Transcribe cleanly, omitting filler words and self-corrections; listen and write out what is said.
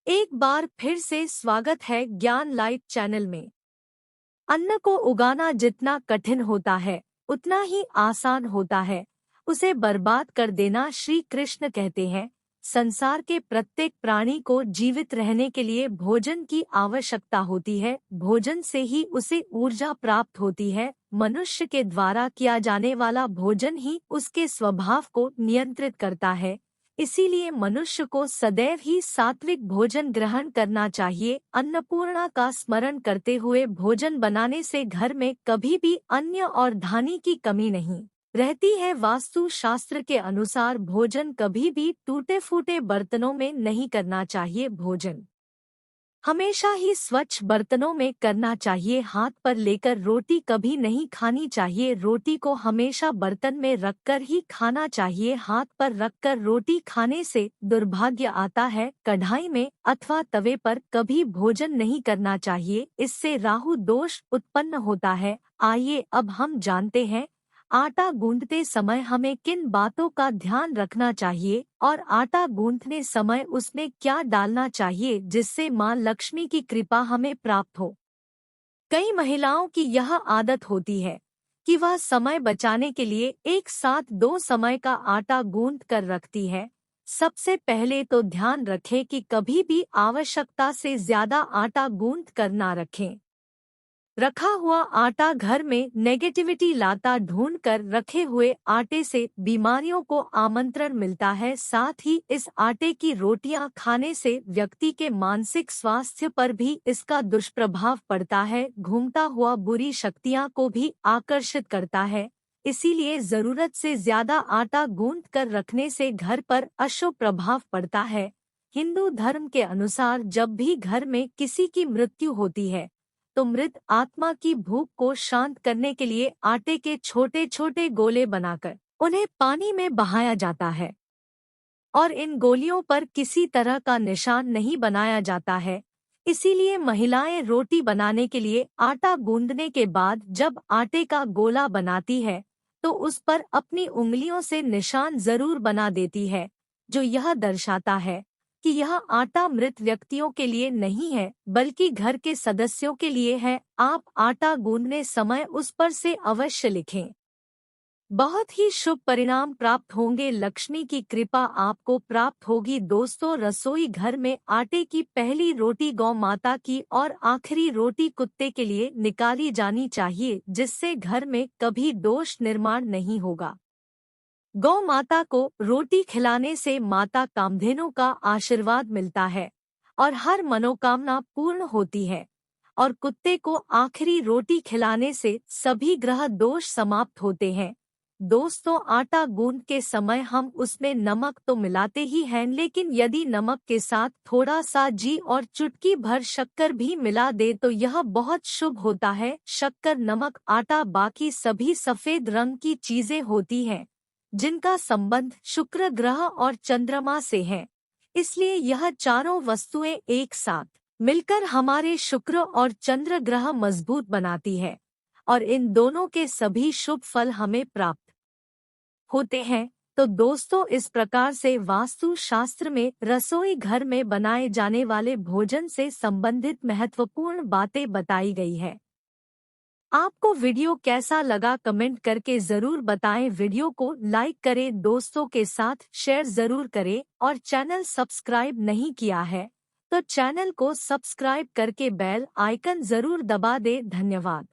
एक बार फिर से स्वागत है ज्ञान लाइट चैनल में। अन्न को उगाना जितना कठिन होता है उतना ही आसान होता है उसे बर्बाद कर देना। श्री कृष्ण कहते हैं, संसार के प्रत्येक प्राणी को जीवित रहने के लिए भोजन की आवश्यकता होती है। भोजन से ही उसे ऊर्जा प्राप्त होती है। मनुष्य के द्वारा किया जाने वाला भोजन ही उसके स्वभाव को नियंत्रित करता है। इसीलिए मनुष्य को सदैव ही सात्विक भोजन ग्रहण करना चाहिए। अन्नपूर्णा का स्मरण करते हुए भोजन बनाने से घर में कभी भी अन्न और धान्य की कमी नहीं रहती है। वास्तु शास्त्र के अनुसार भोजन कभी भी टूटे फूटे बर्तनों में नहीं करना चाहिए। भोजन हमेशा ही स्वच्छ बर्तनों में करना चाहिए। हाथ पर लेकर रोटी कभी नहीं खानी चाहिए। रोटी को हमेशा बर्तन में रखकर ही खाना चाहिए। हाथ पर रखकर रोटी खाने से दुर्भाग्य आता है। कढ़ाई में अथवा तवे पर कभी भोजन नहीं करना चाहिए, इससे राहु दोष उत्पन्न होता है। आइए अब हम जानते हैं आटा गूंथते समय हमें किन बातों का ध्यान रखना चाहिए और आटा गूंथने समय उसमें क्या डालना चाहिए जिससे मां लक्ष्मी की कृपा हमें प्राप्त हो। कई महिलाओं की यह आदत होती है कि वह समय बचाने के लिए एक साथ दो समय का आटा गूंथ कर रखती है। सबसे पहले तो ध्यान रखें कि कभी भी आवश्यकता से ज्यादा आटा गूंथ कर ना रखें। रखा हुआ आटा घर में नेगेटिविटी लाता। ढूंढ कर रखे हुए आटे से बीमारियों को आमंत्रण मिलता है। साथ ही इस आटे की रोटियां खाने से व्यक्ति के मानसिक स्वास्थ्य पर भी इसका दुष्प्रभाव पड़ता है। घूमता हुआ बुरी शक्तियां को भी आकर्षित करता है। इसीलिए जरूरत से ज्यादा आटा गूंथ कर रखने से घर पर अशुभ प्रभाव पड़ता है। हिंदू धर्म के अनुसार जब भी घर में किसी की मृत्यु होती है तो मृत आत्मा की भूख को शांत करने के लिए आटे के छोटे छोटे गोले बनाकर उन्हें पानी में बहाया जाता है और इन गोलियों पर किसी तरह का निशान नहीं बनाया जाता है। इसीलिए महिलाएं रोटी बनाने के लिए आटा गूंदने के बाद जब आटे का गोला बनाती है तो उस पर अपनी उंगलियों से निशान जरूर बना देती है, जो यह दर्शाता है कि यह आटा मृत व्यक्तियों के लिए नहीं है बल्कि घर के सदस्यों के लिए है। आप आटा गूंदने समय उस पर से अवश्य लिखें। बहुत ही शुभ परिणाम प्राप्त होंगे। लक्ष्मी की कृपा आपको प्राप्त होगी। दोस्तों, रसोई घर में आटे की पहली रोटी गौ माता की और आखिरी रोटी कुत्ते के लिए निकाली जानी चाहिए, जिससे घर में कभी दोष निर्माण नहीं होगा। गौ माता को रोटी खिलाने से माता कामधेनु का आशीर्वाद मिलता है और हर मनोकामना पूर्ण होती है। और कुत्ते को आखिरी रोटी खिलाने से सभी ग्रह दोष समाप्त होते हैं। दोस्तों, आटा गूंद के समय हम उसमें नमक तो मिलाते ही हैं, लेकिन यदि नमक के साथ थोड़ा सा जी और चुटकी भर शक्कर भी मिला दे तो यह बहुत शुभ होता है। शक्कर, नमक, आटा, बाकी सभी सफेद रंग की चीजें होती हैं जिनका संबंध शुक्र ग्रह और चंद्रमा से है। इसलिए यह चारों वस्तुएं एक साथ मिलकर हमारे शुक्र और चंद्र ग्रह मजबूत बनाती है और इन दोनों के सभी शुभ फल हमें प्राप्त होते हैं। तो दोस्तों, इस प्रकार से वास्तु शास्त्र में रसोई घर में बनाए जाने वाले भोजन से संबंधित महत्वपूर्ण बातें बताई गई है। आपको वीडियो कैसा लगा कमेंट करके जरूर बताएं। वीडियो को लाइक करें, दोस्तों के साथ शेयर जरूर करें और चैनल सब्सक्राइब नहीं किया है तो चैनल को सब्सक्राइब करके बेल आइकन जरूर दबा दें। धन्यवाद।